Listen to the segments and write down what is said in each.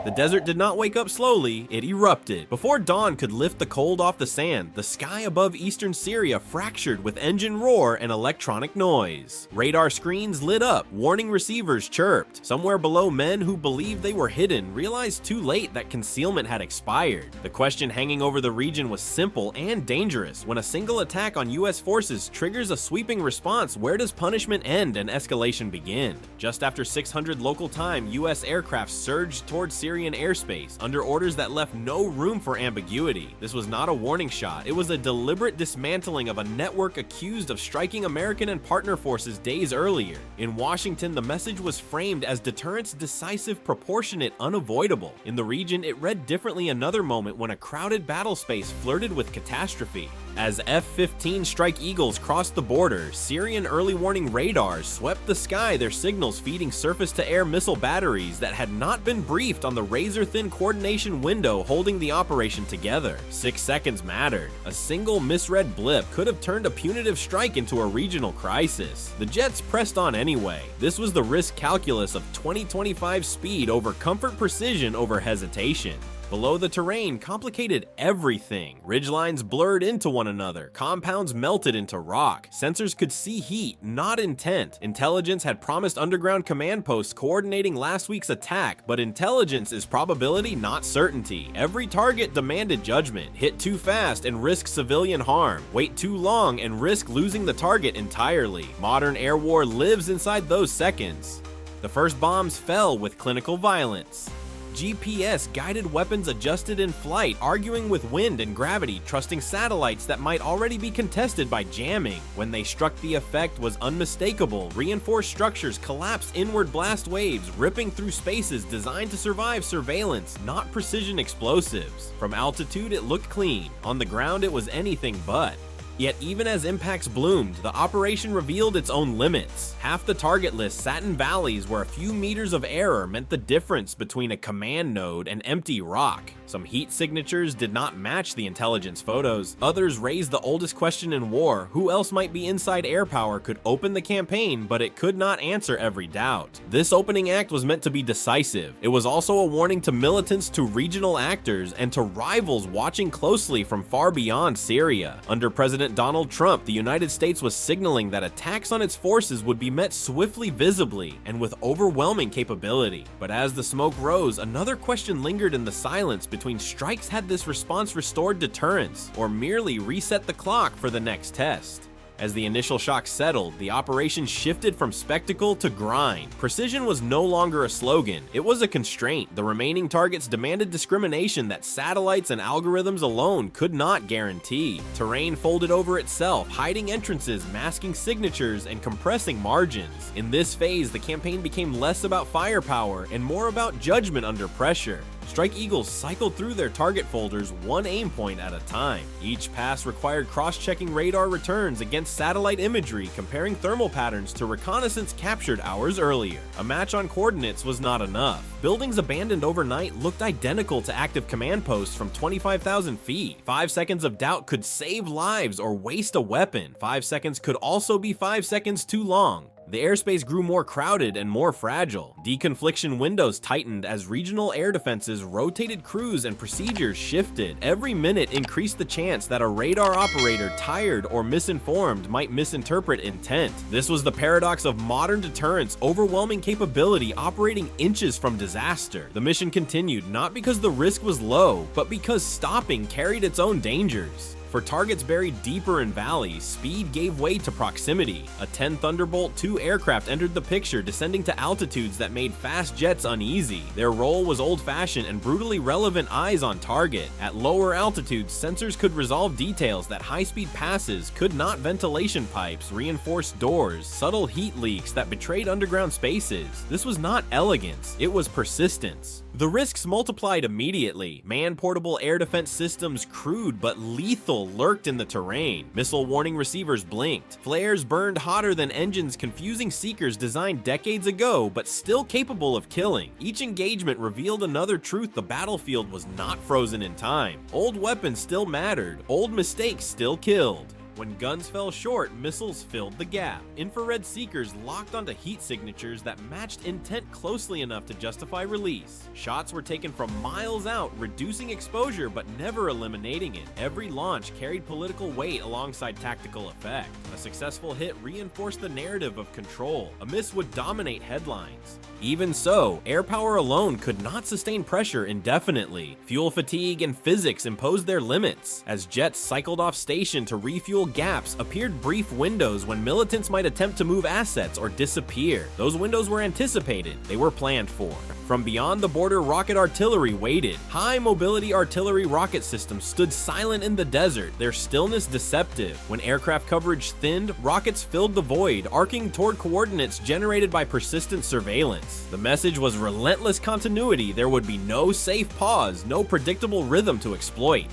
The desert did not wake up slowly, it erupted. Before dawn could lift the cold off the sand, the sky above eastern Syria fractured with engine roar and electronic noise. Radar screens lit up, warning receivers chirped. Somewhere below, men who believed they were hidden realized too late that concealment had expired. The question hanging over the region was simple and dangerous. When a single attack on US forces triggers a sweeping response, where does punishment end and escalation begin? Just after 600 local time, US aircraft surged towards Syrian airspace under orders that left no room for ambiguity. This was not a warning shot, it was a deliberate dismantling of a network accused of striking American and partner forces days earlier. In Washington, the message was framed as deterrence decisive, proportionate, unavoidable. In the region, it read differently another moment when a crowded battle space flirted with catastrophe. As F-15 Strike Eagles crossed the border, Syrian early warning radars swept the sky, their signals feeding surface-to-air missile batteries that had not been briefed on the razor-thin coordination window holding the operation together. 6 seconds mattered. A single misread blip could have turned a punitive strike into a regional crisis. The jets pressed on anyway. This was the risk calculus of 2025 speed over comfort, precision over hesitation. Below the terrain complicated everything. Ridgelines blurred into one another, compounds melted into rock. Sensors could see heat, not intent. Intelligence had promised underground command posts coordinating last week's attack, but intelligence is probability, not certainty. Every target demanded judgment. Hit too fast and risk civilian harm. Wait too long and risk losing the target entirely. Modern air war lives inside those seconds. The first bombs fell with clinical violence. GPS-guided weapons adjusted in flight, arguing with wind and gravity, trusting satellites that might already be contested by jamming. When they struck, the effect was unmistakable. Reinforced structures collapsed inward blast waves, ripping through spaces designed to survive surveillance, not precision explosives. From altitude, it looked clean. On the ground, it was anything but. Yet even as impacts bloomed, the operation revealed its own limits. Half the target list sat in valleys where a few meters of error meant the difference between a command node and empty rock. Some heat signatures did not match the intelligence photos. Others raised the oldest question in war: who else might be inside air power could open the campaign, but it could not answer every doubt. This opening act was meant to be decisive. It was also a warning to militants, to regional actors, and to rivals watching closely from far beyond Syria. Under President Donald Trump, the United States was signaling that attacks on its forces would be met swiftly, visibly, and with overwhelming capability. But as the smoke rose, another question lingered in the silence between strikes: had this response restored deterrence, or merely reset the clock for the next test? As the initial shock settled, the operation shifted from spectacle to grind. Precision was no longer a slogan, it was a constraint. The remaining targets demanded discrimination that satellites and algorithms alone could not guarantee. Terrain folded over itself, hiding entrances, masking signatures, and compressing margins. In this phase, the campaign became less about firepower and more about judgment under pressure. Strike Eagles cycled through their target folders one aim point at a time. Each pass required cross-checking radar returns against satellite imagery, comparing thermal patterns to reconnaissance captured hours earlier. A match on coordinates was not enough. Buildings abandoned overnight looked identical to active command posts from 25,000 feet. 5 seconds of doubt could save lives or waste a weapon. 5 seconds could also be 5 seconds too long. The airspace grew more crowded and more fragile. Deconfliction windows tightened as regional air defenses rotated crews and procedures shifted. Every minute increased the chance that a radar operator, tired or misinformed, might misinterpret intent. This was the paradox of modern deterrence: overwhelming capability operating inches from disaster. The mission continued, not because the risk was low, but because stopping carried its own dangers. For targets buried deeper in valleys, speed gave way to proximity. A 10 Thunderbolt II aircraft entered the picture, descending to altitudes that made fast jets uneasy. Their role was old-fashioned and brutally relevant: eyes on target. At lower altitudes, sensors could resolve details that high-speed passes could not. Ventilation pipes, reinforced doors, subtle heat leaks that betrayed underground spaces. This was not elegance, it was persistence. The risks multiplied immediately. Man-portable air defense systems, crude but lethal, lurked in the terrain. Missile warning receivers blinked. Flares burned hotter than engines, confusing seekers designed decades ago, but still capable of killing. Each engagement revealed another truth: the battlefield was not frozen in time. Old weapons still mattered. Old mistakes still killed. When guns fell short, missiles filled the gap. Infrared seekers locked onto heat signatures that matched intent closely enough to justify release. Shots were taken from miles out, reducing exposure but never eliminating it. Every launch carried political weight alongside tactical effect. A successful hit reinforced the narrative of control. A miss would dominate headlines. Even so, air power alone could not sustain pressure indefinitely. Fuel fatigue and physics imposed their limits. As jets cycled off station to refuel gaps, appeared brief windows when militants might attempt to move assets or disappear. Those windows were anticipated. They were planned for. From beyond the border, rocket artillery waited. High-mobility artillery rocket systems stood silent in the desert, their stillness deceptive. When aircraft coverage thinned, rockets filled the void, arcing toward coordinates generated by persistent surveillance. The message was relentless continuity. There would be no safe pause, no predictable rhythm to exploit.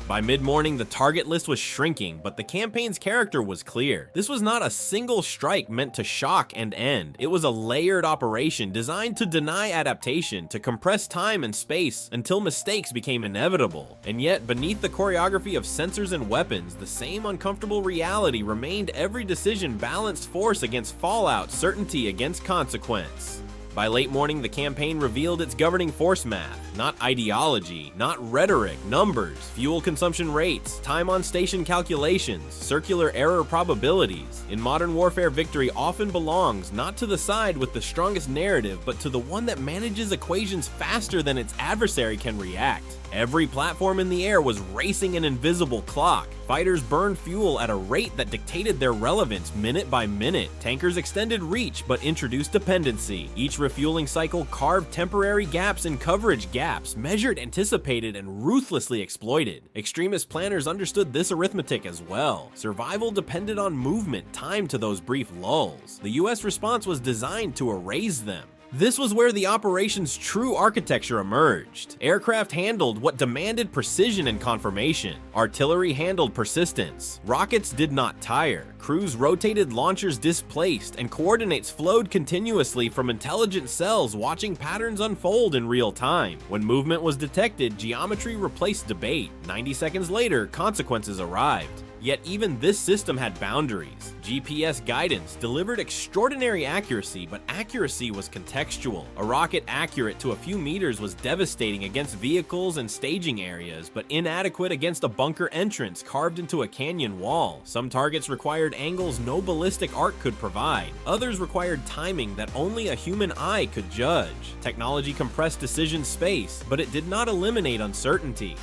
By mid-morning, the target list was shrinking, but the campaign's character was clear. This was not a single strike meant to shock and end. It was a layered operation designed to deny adaptation, to compress time and space until mistakes became inevitable. And yet, beneath the choreography of sensors and weapons, the same uncomfortable reality remained. Every decision balanced force against fallout, certainty against consequence. By late morning, the campaign revealed its governing force math, not ideology, not rhetoric, numbers, fuel consumption rates, time on station calculations, circular error probabilities. In modern warfare, victory often belongs not to the side with the strongest narrative, but to the one that manages equations faster than its adversary can react. Every platform in the air was racing an invisible clock. Fighters burned fuel at a rate that dictated their relevance minute by minute. Tankers extended reach but introduced dependency. Each refueling cycle carved temporary gaps in coverage gaps, measured, anticipated, and ruthlessly exploited. Extremist planners understood this arithmetic as well. Survival depended on movement, timed to those brief lulls. The US response was designed to erase them. This was where the operation's true architecture emerged. Aircraft handled what demanded precision and confirmation. Artillery handled persistence. Rockets did not tire. Crews rotated, launchers displaced, and coordinates flowed continuously from intelligent cells watching patterns unfold in real time. When movement was detected, geometry replaced debate. 90 seconds later, consequences arrived. Yet even this system had boundaries. GPS guidance delivered extraordinary accuracy, but accuracy was contextual. A rocket accurate to a few meters was devastating against vehicles and staging areas, but inadequate against a bunker entrance carved into a canyon wall. Some targets required angles no ballistic arc could provide. Others required timing that only a human eye could judge. Technology compressed decision space, but it did not eliminate uncertainty.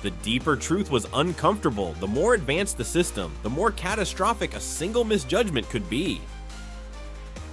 The deeper truth was uncomfortable. The more advanced the system, the more catastrophic a single misjudgment could be.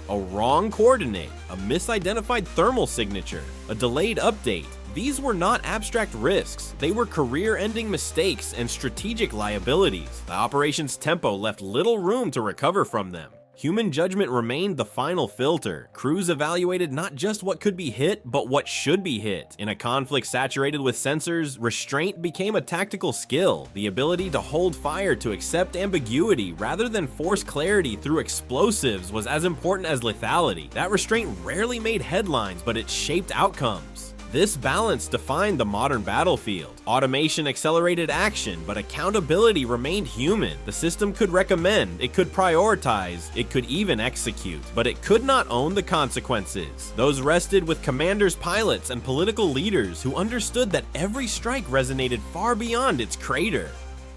A wrong coordinate, a misidentified thermal signature, a delayed update. These were not abstract risks. They were career-ending mistakes and strategic liabilities. The operation's tempo left little room to recover from them. Human judgment remained the final filter. Crews evaluated not just what could be hit, but what should be hit. In a conflict saturated with sensors, restraint became a tactical skill. The ability to hold fire, to accept ambiguity, rather than force clarity through explosives was as important as lethality. That restraint rarely made headlines, but it shaped outcomes. This balance defined the modern battlefield. Automation accelerated action, but accountability remained human. The system could recommend, it could prioritize, it could even execute, but it could not own the consequences. Those rested with commanders, pilots, and political leaders who understood that every strike resonated far beyond its crater.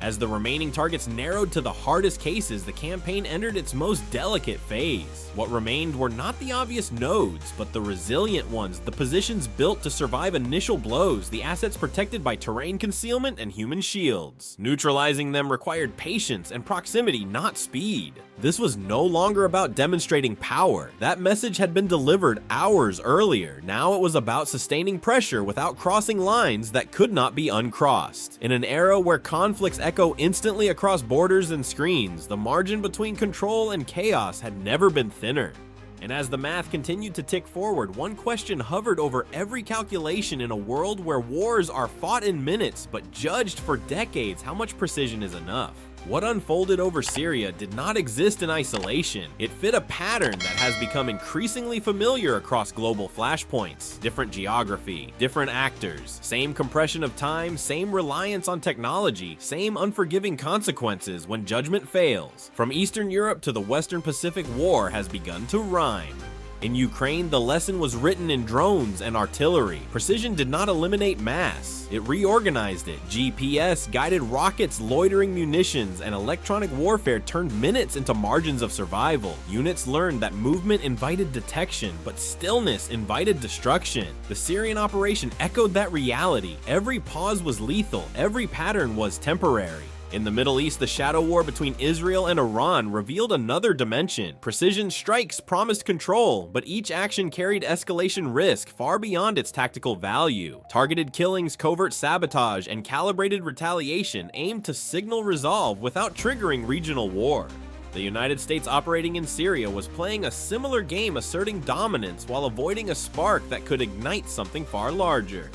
As the remaining targets narrowed to the hardest cases, the campaign entered its most delicate phase. What remained were not the obvious nodes, but the resilient ones, the positions built to survive initial blows, the assets protected by terrain concealment and human shields. Neutralizing them required patience and proximity, not speed. This was no longer about demonstrating power. That message had been delivered hours earlier. Now it was about sustaining pressure without crossing lines that could not be uncrossed. In an era where conflicts echo instantly across borders and screens, the margin between control and chaos had never been thinner. And as the math continued to tick forward, one question hovered over every calculation. In a world where wars are fought in minutes but judged for decades, how much precision is enough? What unfolded over Syria did not exist in isolation. It fit a pattern that has become increasingly familiar across global flashpoints. Different geography, different actors, same compression of time, same reliance on technology, same unforgiving consequences when judgment fails. From Eastern Europe to the Western Pacific War has begun to rhyme. In Ukraine, the lesson was written in drones and artillery. Precision did not eliminate mass. It reorganized it. GPS, guided rockets, loitering munitions, and electronic warfare turned minutes into margins of survival. Units learned that movement invited detection, but stillness invited destruction. The Syrian operation echoed that reality. Every pause was lethal. Every pattern was temporary. In the Middle East, the shadow war between Israel and Iran revealed another dimension. Precision strikes promised control, but each action carried escalation risk far beyond its tactical value. Targeted killings, covert sabotage, and calibrated retaliation aimed to signal resolve without triggering regional war. The United States operating in Syria was playing a similar game, asserting dominance while avoiding a spark that could ignite something far larger.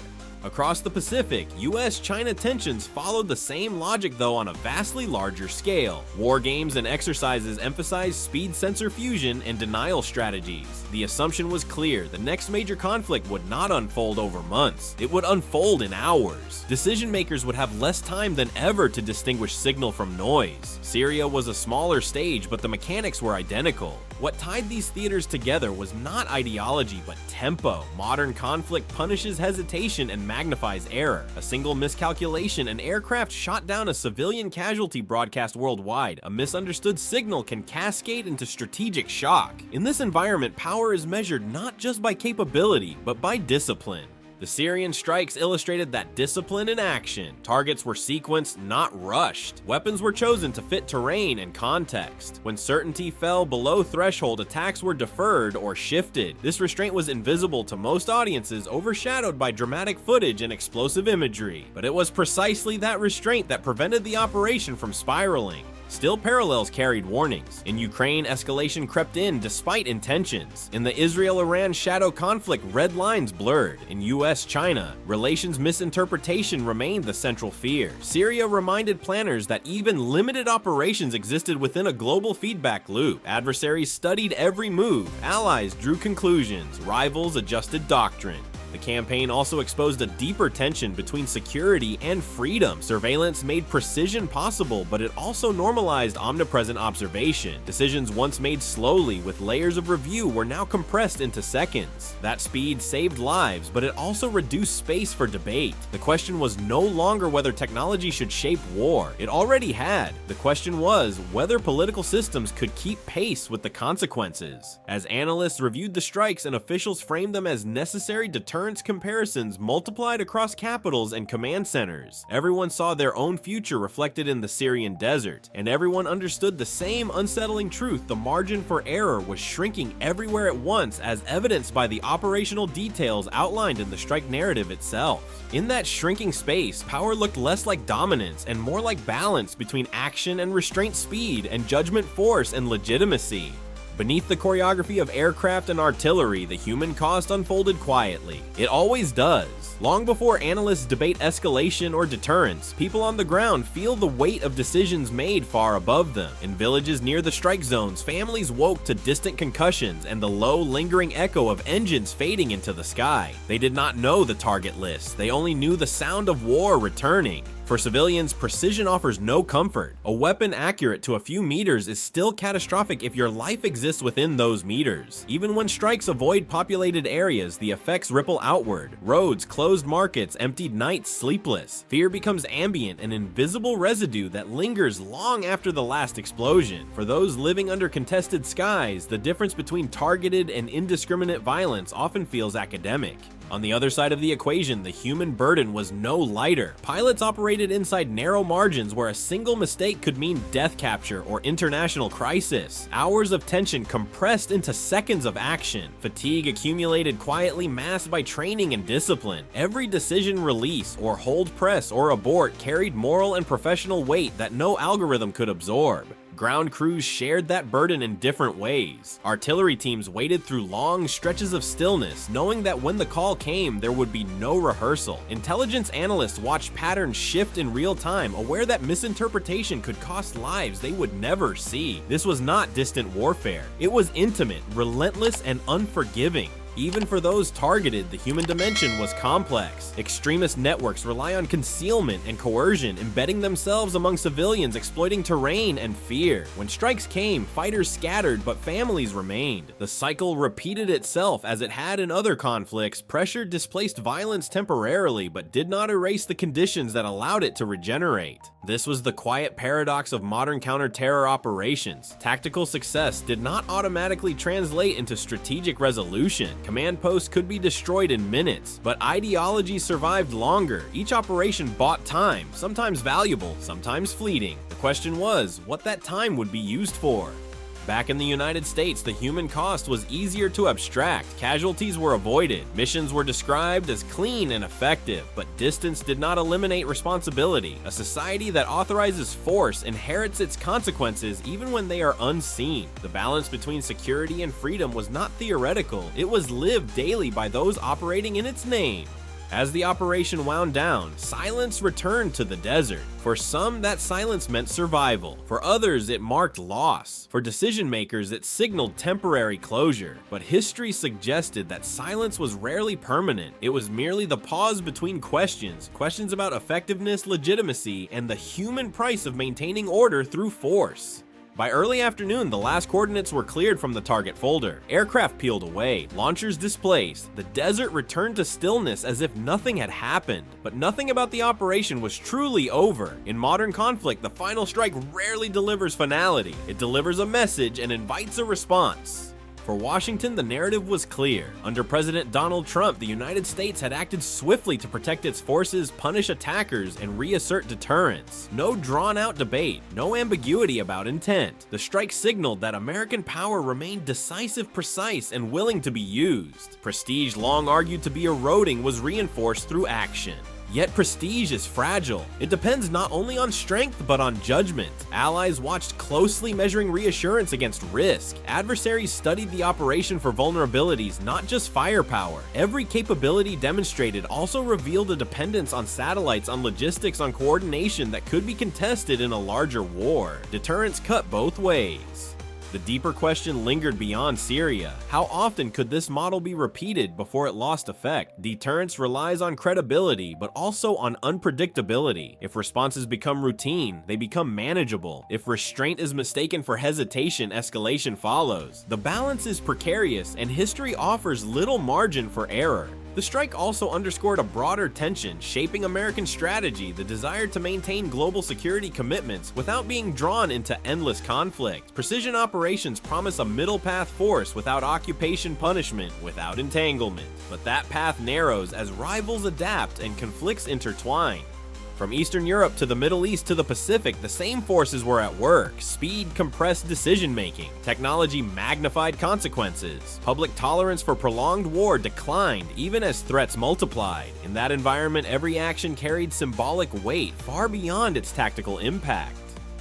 Across the Pacific, US-China tensions followed the same logic, though on a vastly larger scale. War games and exercises emphasized speed sensor fusion and denial strategies. The assumption was clear: the next major conflict would not unfold over months. It would unfold in hours. Decision makers would have less time than ever to distinguish signal from noise. Syria was a smaller stage, but the mechanics were identical. What tied these theaters together was not ideology, but tempo. Modern conflict punishes hesitation and magnifies error. A single miscalculation, an aircraft shot down a civilian casualty broadcast worldwide. A misunderstood signal can cascade into strategic shock. In this environment, power is measured not just by capability, but by discipline. The Syrian strikes illustrated that discipline in action. Targets were sequenced, not rushed. Weapons were chosen to fit terrain and context. When certainty fell below threshold, attacks were deferred or shifted. This restraint was invisible to most audiences, overshadowed by dramatic footage and explosive imagery. But it was precisely that restraint that prevented the operation from spiraling. Still, parallels carried warnings. In Ukraine, escalation crept in despite intentions. In the Israel-Iran shadow conflict, red lines blurred. In US-China, relations misinterpretation remained the central fear. Syria reminded planners that even limited operations existed within a global feedback loop. Adversaries studied every move. Allies drew conclusions. Rivals adjusted doctrine. The campaign also exposed a deeper tension between security and freedom. Surveillance made precision possible, but it also normalized omnipresent observation. Decisions once made slowly with layers of review were now compressed into seconds. That speed saved lives, but it also reduced space for debate. The question was no longer whether technology should shape war. It already had. The question was whether political systems could keep pace with the consequences. As analysts reviewed the strikes and officials framed them as necessary deterrence comparisons multiplied across capitals and command centers. Everyone saw their own future reflected in the Syrian desert, and everyone understood the same unsettling truth: the margin for error was shrinking everywhere at once, as evidenced by the operational details outlined in the strike narrative itself. In that shrinking space, power looked less like dominance and more like balance between action and restraint, speed and judgment, force and legitimacy. Beneath the choreography of aircraft and artillery, the human cost unfolded quietly. It always does. Long before analysts debate escalation or deterrence, people on the ground feel the weight of decisions made far above them. In villages near the strike zones, families woke to distant concussions and the low, lingering echo of engines fading into the sky. They did not know the target list. They only knew the sound of war returning. For civilians, precision offers no comfort. A weapon accurate to a few meters is still catastrophic if your life exists within those meters. Even when strikes avoid populated areas, the effects ripple outward. Roads, closed markets, emptied nights, sleepless. Fear becomes ambient, an invisible residue that lingers long after the last explosion. For those living under contested skies, the difference between targeted and indiscriminate violence often feels academic. On the other side of the equation, the human burden was no lighter. Pilots operated inside narrow margins where a single mistake could mean death capture or international crisis. Hours of tension compressed into seconds of action. Fatigue accumulated quietly, masked by training and discipline. Every decision, release or hold press or abort, carried moral and professional weight that no algorithm could absorb. Ground crews shared that burden in different ways. Artillery teams waited through long stretches of stillness, knowing that when the call came, there would be no rehearsal. Intelligence analysts watched patterns shift in real time, aware that misinterpretation could cost lives they would never see. This was not distant warfare. It was intimate, relentless, and unforgiving. Even for those targeted, the human dimension was complex. Extremist networks rely on concealment and coercion, embedding themselves among civilians, exploiting terrain and fear. When strikes came, fighters scattered, but families remained. The cycle repeated itself as it had in other conflicts. Pressure displaced violence temporarily, but did not erase the conditions that allowed it to regenerate. This was the quiet paradox of modern counter-terror operations. Tactical success did not automatically translate into strategic resolution. Command posts could be destroyed in minutes, but ideology survived longer. Each operation bought time, sometimes valuable, sometimes fleeting. The question was, what that time would be used for. Back in the United States, the human cost was easier to abstract. Casualties were avoided. Missions were described as clean and effective, but distance did not eliminate responsibility. A society that authorizes force inherits its consequences even when they are unseen. The balance between security and freedom was not theoretical. It was lived daily by those operating in its name. As the operation wound down, silence returned to the desert. For some, that silence meant survival. For others, it marked loss. For decision makers, it signaled temporary closure. But history suggested that silence was rarely permanent. It was merely the pause between questions about effectiveness, legitimacy, and the human price of maintaining order through force. By early afternoon, the last coordinates were cleared from the target folder. Aircraft peeled away, launchers displaced. The desert returned to stillness as if nothing had happened. But nothing about the operation was truly over. In modern conflict, the final strike rarely delivers finality. It delivers a message and invites a response. For Washington, the narrative was clear. Under President Donald Trump, the United States had acted swiftly to protect its forces, punish attackers, and reassert deterrence. No drawn-out debate, no ambiguity about intent. The strike signaled that American power remained decisive, precise, and willing to be used. Prestige, long argued to be eroding, was reinforced through action. Yet prestige is fragile. It depends not only on strength, but on judgment. Allies watched closely, measuring reassurance against risk. Adversaries studied the operation for vulnerabilities, not just firepower. Every capability demonstrated also revealed a dependence on satellites, on logistics, on coordination that could be contested in a larger war. Deterrence cut both ways. The deeper question lingered beyond Syria. How often could this model be repeated before it lost effect? Deterrence relies on credibility, but also on unpredictability. If responses become routine, they become manageable. If restraint is mistaken for hesitation, escalation follows. The balance is precarious, and history offers little margin for error. The strike also underscored a broader tension, shaping American strategy, the desire to maintain global security commitments without being drawn into endless conflict. Precision operations promise a middle path force without occupation punishment, without entanglement. But that path narrows as rivals adapt and conflicts intertwine. From Eastern Europe to the Middle East to the Pacific, the same forces were at work. Speed compressed decision-making. Technology magnified consequences. Public tolerance for prolonged war declined, even as threats multiplied. In that environment, every action carried symbolic weight, far beyond its tactical impact.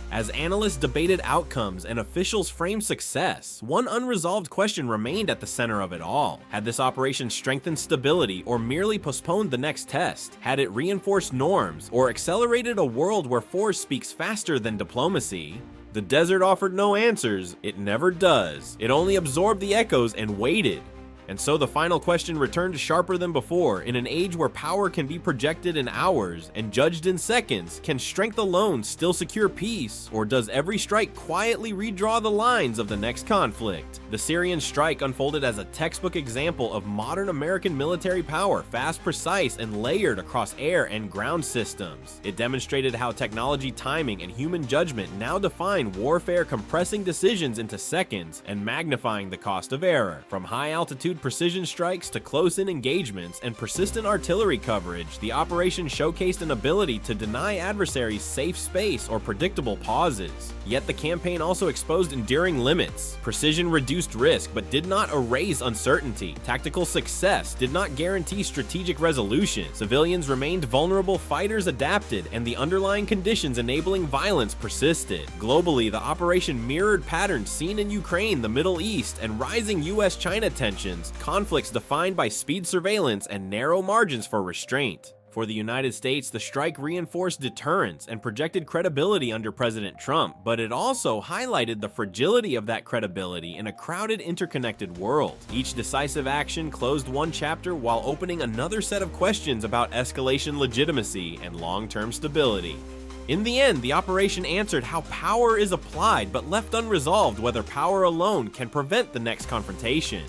As analysts debated outcomes and officials framed success, one unresolved question remained at the center of it all. Had this operation strengthened stability or merely postponed the next test? Had it reinforced norms or accelerated a world where force speaks faster than diplomacy? The desert offered no answers. It never does. It only absorbed the echoes and waited. And so the final question returned sharper than before. In an age where power can be projected in hours and judged in seconds, can strength alone still secure peace, or does every strike quietly redraw the lines of the next conflict? The Syrian strike unfolded as a textbook example of modern American military power, fast, precise, and layered across air and ground systems. It demonstrated how technology, timing, and human judgment now define warfare, compressing decisions into seconds and magnifying the cost of error. From high-altitude include precision strikes to close-in engagements and persistent artillery coverage, the operation showcased an ability to deny adversaries safe space or predictable pauses. Yet the campaign also exposed enduring limits. Precision reduced risk but did not erase uncertainty. Tactical success did not guarantee strategic resolution. Civilians remained vulnerable, fighters adapted, and the underlying conditions enabling violence persisted. Globally, the operation mirrored patterns seen in Ukraine, the Middle East, and rising US-China tensions, conflicts defined by speed surveillance and narrow margins for restraint. For the United States, the strike reinforced deterrence and projected credibility under President Trump, but it also highlighted the fragility of that credibility in a crowded, interconnected world. Each decisive action closed one chapter while opening another set of questions about escalation legitimacy and long-term stability. In the end, the operation answered how power is applied, but left unresolved whether power alone can prevent the next confrontation.